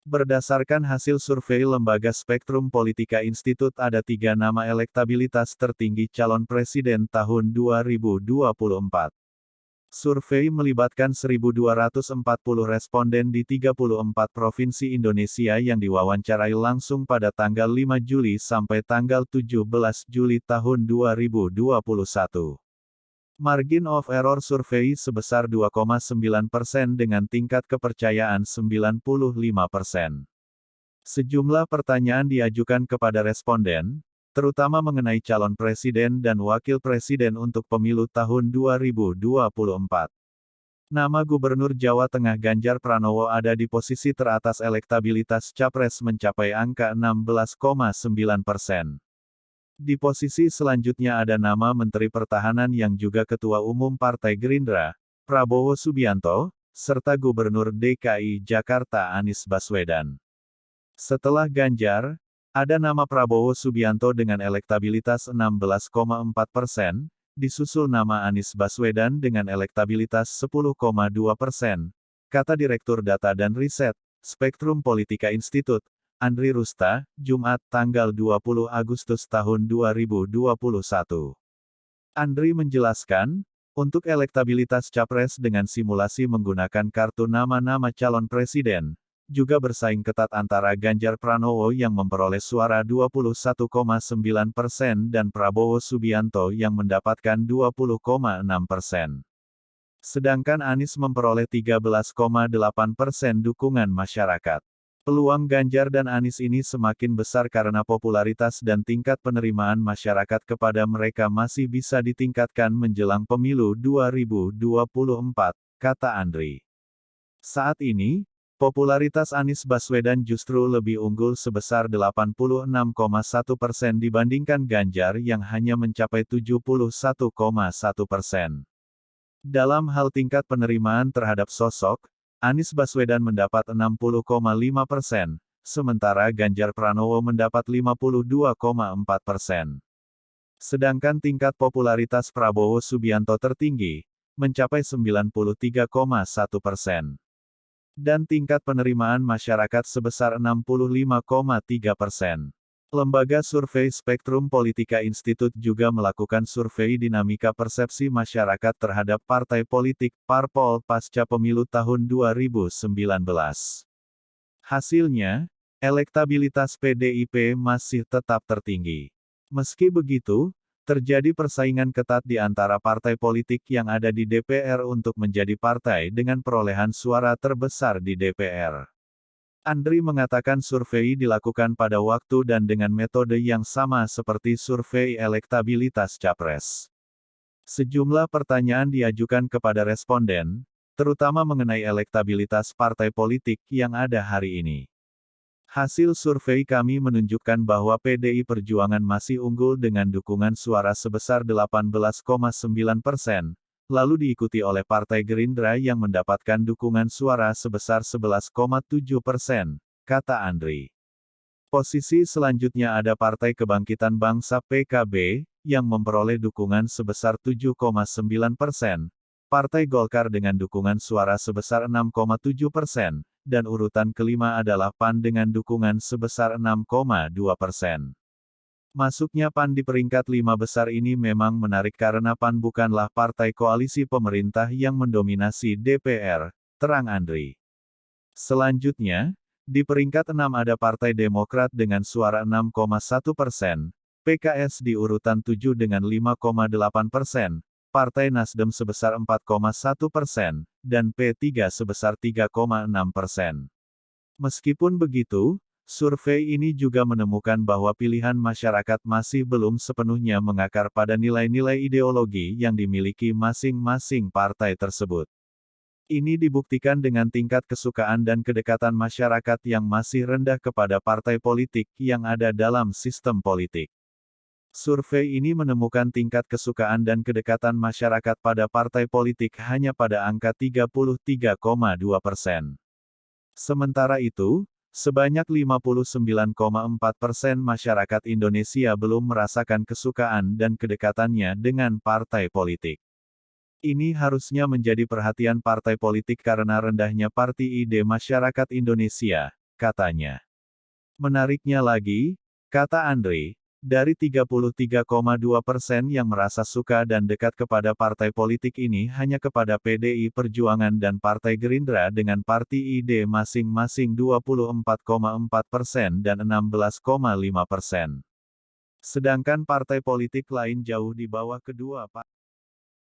Berdasarkan hasil survei lembaga Spektrum Politika Institute ada 3 nama elektabilitas tertinggi calon presiden tahun 2024. Survei melibatkan 1.240 responden di 34 provinsi Indonesia yang diwawancarai langsung pada tanggal 5 Juli sampai tanggal 17 Juli tahun 2021. Margin of error survei sebesar 2,9% dengan tingkat kepercayaan 95%. Sejumlah pertanyaan diajukan kepada responden, terutama mengenai calon presiden dan wakil presiden untuk pemilu tahun 2024. Nama Gubernur Jawa Tengah Ganjar Pranowo ada di posisi teratas elektabilitas capres mencapai angka 16,9%. Di posisi selanjutnya ada nama Menteri Pertahanan yang juga Ketua Umum Partai Gerindra, Prabowo Subianto, serta Gubernur DKI Jakarta Anies Baswedan. Setelah Ganjar, ada nama Prabowo Subianto dengan elektabilitas 16,4%, disusul nama Anies Baswedan dengan elektabilitas 10,2%, kata Direktur Data dan Riset, Spektrum Politika Institute, Andri Rusta, Jumat, tanggal 20 Agustus tahun 2021. Andri menjelaskan, untuk elektabilitas capres dengan simulasi menggunakan kartu nama-nama calon presiden, juga bersaing ketat antara Ganjar Pranowo yang memperoleh suara 21,9% dan Prabowo Subianto yang mendapatkan 20,6%. Sedangkan Anies memperoleh 13,8% dukungan masyarakat. Peluang Ganjar dan Anies ini semakin besar karena popularitas dan tingkat penerimaan masyarakat kepada mereka masih bisa ditingkatkan menjelang pemilu 2024, kata Andri. Saat ini, popularitas Anies Baswedan justru lebih unggul sebesar 86,1% dibandingkan Ganjar yang hanya mencapai 71,1%. Dalam hal tingkat penerimaan terhadap sosok, Anies Baswedan mendapat 60,5%, sementara Ganjar Pranowo mendapat 52,4%. Sedangkan tingkat popularitas Prabowo Subianto tertinggi, mencapai 93,1%. Dan tingkat penerimaan masyarakat sebesar 65,3%. Lembaga survei Spektrum Politika Institute juga melakukan survei dinamika persepsi masyarakat terhadap partai politik, parpol, pasca pemilu tahun 2019. Hasilnya, elektabilitas PDIP masih tetap tertinggi. Meski begitu, terjadi persaingan ketat di antara partai politik yang ada di DPR untuk menjadi partai dengan perolehan suara terbesar di DPR. Andri mengatakan survei dilakukan pada waktu dan dengan metode yang sama seperti survei elektabilitas capres. Sejumlah pertanyaan diajukan kepada responden, terutama mengenai elektabilitas partai politik yang ada hari ini. Hasil survei kami menunjukkan bahwa PDI Perjuangan masih unggul dengan dukungan suara sebesar 18,9%, lalu diikuti oleh Partai Gerindra yang mendapatkan dukungan suara sebesar 11,7%, kata Andri. Posisi selanjutnya ada Partai Kebangkitan Bangsa (PKB), yang memperoleh dukungan sebesar 7,9%, Partai Golkar dengan dukungan suara sebesar 6,7%, dan urutan kelima adalah PAN dengan dukungan sebesar 6,2%. Masuknya PAN di peringkat 5 besar ini memang menarik karena PAN bukanlah partai koalisi pemerintah yang mendominasi DPR, terang Andri. Selanjutnya, di peringkat 6 ada Partai Demokrat dengan suara 6,1%, PKS di urutan 7 dengan 5,8%, Partai Nasdem sebesar 4,1%, dan P3 sebesar 3,6%. Meskipun begitu, survei ini juga menemukan bahwa pilihan masyarakat masih belum sepenuhnya mengakar pada nilai-nilai ideologi yang dimiliki masing-masing partai tersebut. Ini dibuktikan dengan tingkat kesukaan dan kedekatan masyarakat yang masih rendah kepada partai politik yang ada dalam sistem politik. Survei ini menemukan tingkat kesukaan dan kedekatan masyarakat pada partai politik hanya pada angka 33,2%. Sementara itu, sebanyak 59,4% masyarakat Indonesia belum merasakan kesukaan dan kedekatannya dengan partai politik. Ini harusnya menjadi perhatian partai politik karena rendahnya parti ide masyarakat Indonesia, katanya. Menariknya lagi, kata Andre, dari 33,2% yang merasa suka dan dekat kepada partai politik ini hanya kepada PDI Perjuangan dan Partai Gerindra dengan Parti ID masing-masing 24,4% dan 16,5%. Sedangkan partai politik lain jauh di bawah kedua partai.